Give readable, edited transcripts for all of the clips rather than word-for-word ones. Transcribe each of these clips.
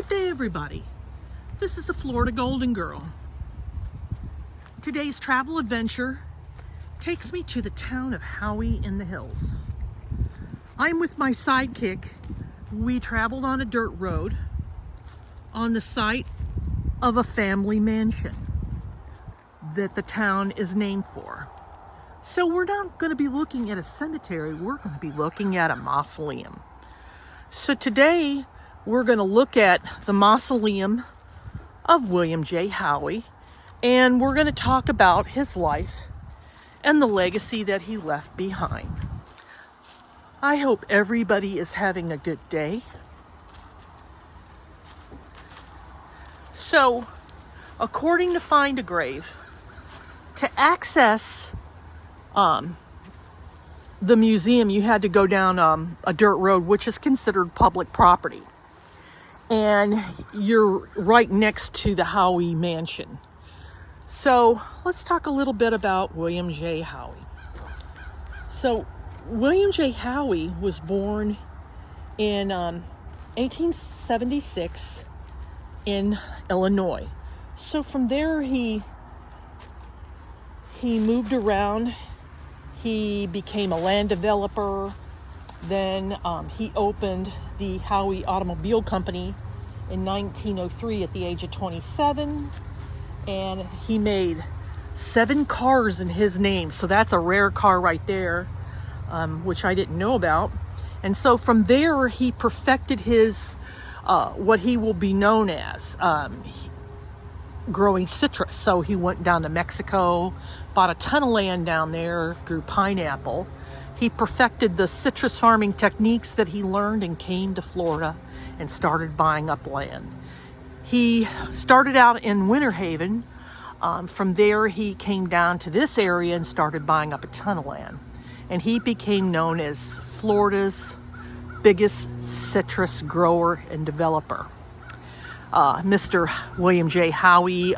Good day, everybody. This is a Florida Golden Girl. Today's travel adventure takes me to the town of Howey-in-the-Hills. I'm with my sidekick. We traveled on a dirt road on the site of a family mansion that the town is named for. So we're not going to be looking at a cemetery, we're going to be looking at a mausoleum. So today we're going to look at the mausoleum of William J. Howey, and we're going to talk about his life and the legacy that he left behind. I hope everybody is having a good day. So, according to Find a Grave, to access the museum, you had to go down a dirt road, which is considered public property. And you're right next to the Howey mansion. So let's talk a little bit about William J. Howey. So William J. Howey was born in 1876 in Illinois. So from there he moved around. He became a land developer. Then he opened the Howey Automobile Company in 1903 at the age of 27. And he made 7 cars in his name. So that's a rare car right there, which I didn't know about. And so from there, he perfected his, what he will be known as, growing citrus. So he went down to Mexico, bought a ton of land down there, grew pineapple. He perfected the citrus farming techniques that he learned and came to Florida and started buying up land. He started out in Winter Haven. From there, he came down to this area and started buying up a ton of land. And he became known as Florida's biggest citrus grower and developer. Mr. William J. Howey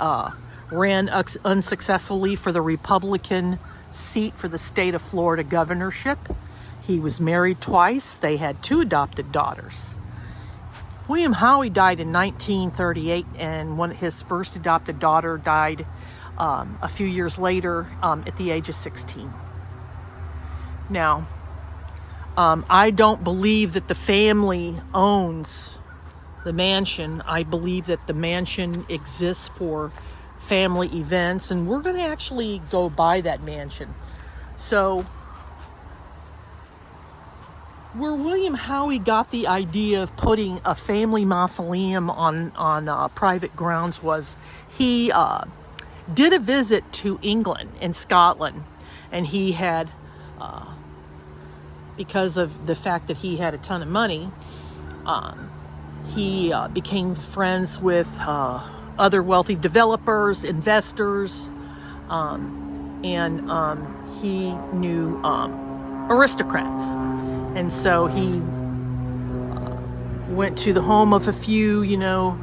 ran unsuccessfully for the Republican seat for the state of Florida governorship. He was married twice. They had 2 adopted daughters. William Howey died in 1938, and his first adopted daughter died a few years later at the age of 16. Now, I don't believe that the family owns the mansion. I believe that the mansion exists for family events, and we're going to actually go by that mansion. So where William Howey got the idea of putting a family mausoleum on private grounds was he did a visit to England and Scotland, and he had, because of the fact that he had a ton of money, he became friends with other wealthy developers, investors, and he knew aristocrats. And so he went to the home of a few,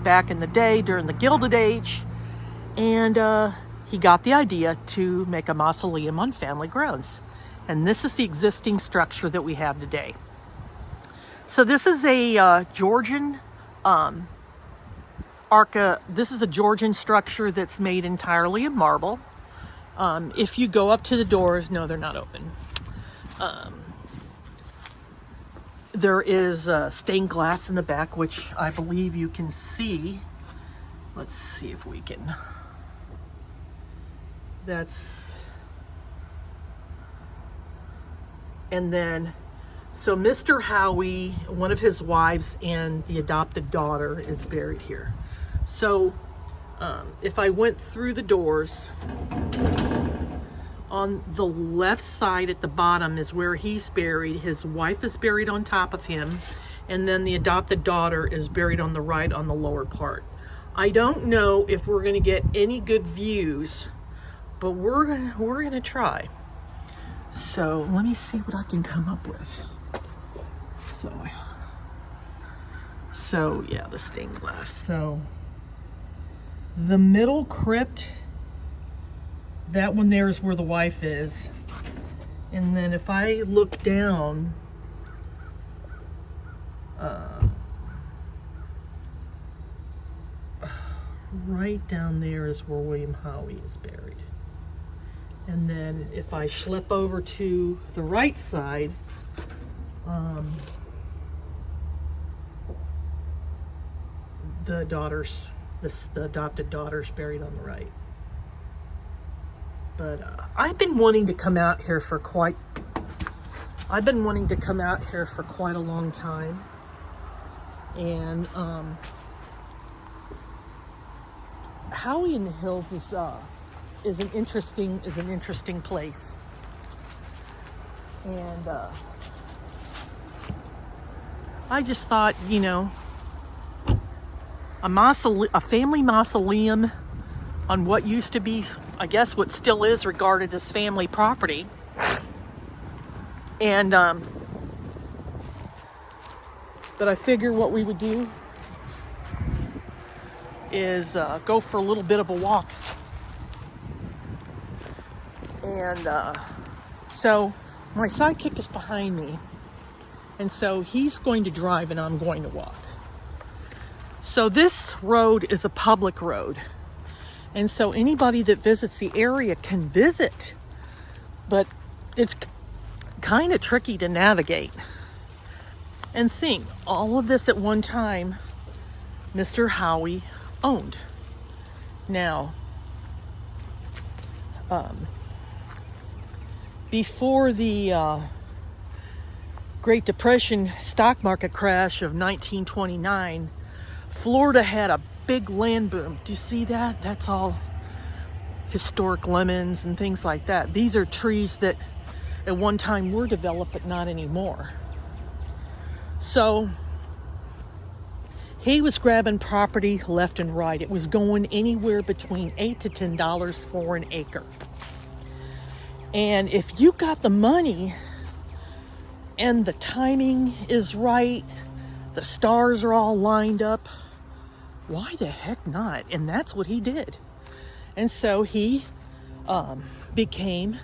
back in the day during the Gilded Age, and he got the idea to make a mausoleum on family grounds. And this is the existing structure that we have today. So this is a Georgian this is a Georgian structure that's made entirely of marble. If you go up to the doors, no, they're not open. There is stained glass in the back, which I believe you can see. Let's see if we can. And then, so Mr. Howey, one of his wives, and the adopted daughter is buried here. So if I went through the doors, on the left side at the bottom is where he's buried. His wife is buried on top of him, and then the adopted daughter is buried on the right on the lower part. I don't know if we're going to get any good views, but we're gonna try. So let me see what I can come up with. So yeah, the stained glass. So the middle crypt, that one there is where the wife is. And then if I look down, right down there is where William Howey is buried. And then if I schlep over to the right side, the adopted daughter's buried on the right. But I've been wanting to come out here for quite a long time. And Howey-in-the-Hills is an interesting place. And I just thought, a family mausoleum on what used to be, I guess what still is regarded as family property. And but I figure what we would do is go for a little bit of a walk. And so my sidekick is behind me, and so he's going to drive and I'm going to walk. So this road is a public road, and so anybody that visits the area can visit, but it's kind of tricky to navigate. And think, all of this at one time Mr. Howey owned. Now, before the Great Depression stock market crash of 1929, Florida had a big land boom. Do you see that? That's all historic lemons and things like that. These are trees that at one time were developed, but not anymore. So he was grabbing property left and right. It was going anywhere between $8 to $10 for an acre. And if you got the money and the timing is right, the stars are all lined up, why the heck not? And that's what he did. And so he became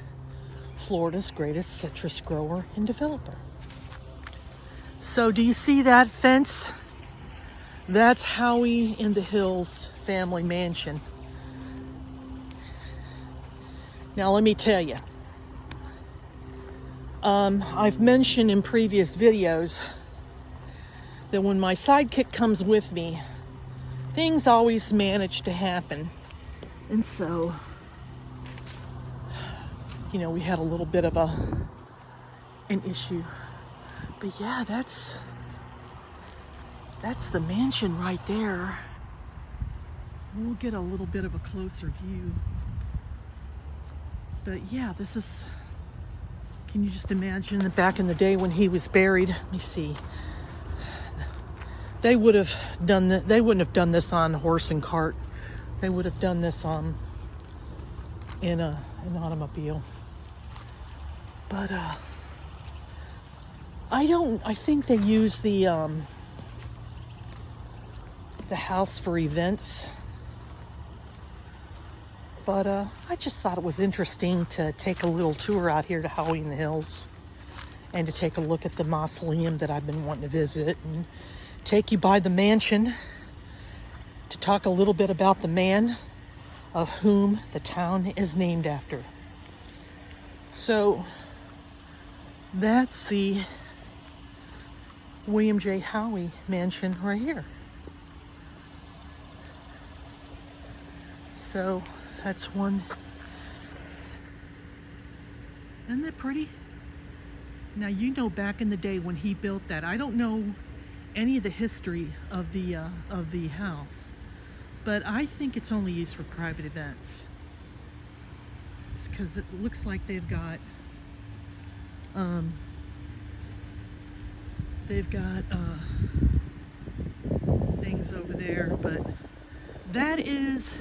Florida's greatest citrus grower and developer. So do you see that fence? That's Howey-in-the-Hills family mansion. Now let me tell you, I've mentioned in previous videos that when my sidekick comes with me, things always manage to happen. And so, we had a little bit of an issue. But yeah, that's the mansion right there. We'll get a little bit of a closer view. But yeah, can you just imagine that back in the day when he was buried? Let me see. They wouldn't have done this on horse and cart. They would have done this in an automobile. But I think they use the house for events. But I just thought it was interesting to take a little tour out here to Howey-in-the-Hills and to take a look at the mausoleum that I've been wanting to visit, and take you by the mansion to talk a little bit about the man of whom the town is named after. So that's the William J. Howey mansion right here. So that's one. Isn't that pretty? Now, back in the day when he built that, I don't know any of the history of the house, but I think it's only used for private events. It's because it looks like they've got things over there. But that is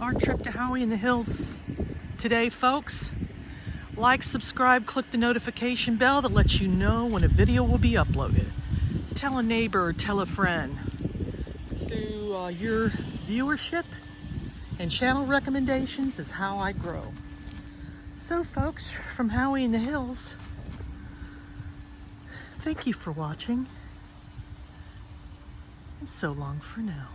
our trip to Howey-in-the-Hills today, folks. Like, subscribe, click the notification bell that lets you know when a video will be uploaded. Tell a neighbor or tell a friend. Through your viewership and channel recommendations is how I grow. So folks, from Howey-in-the-Hills, thank you for watching, and so long for now.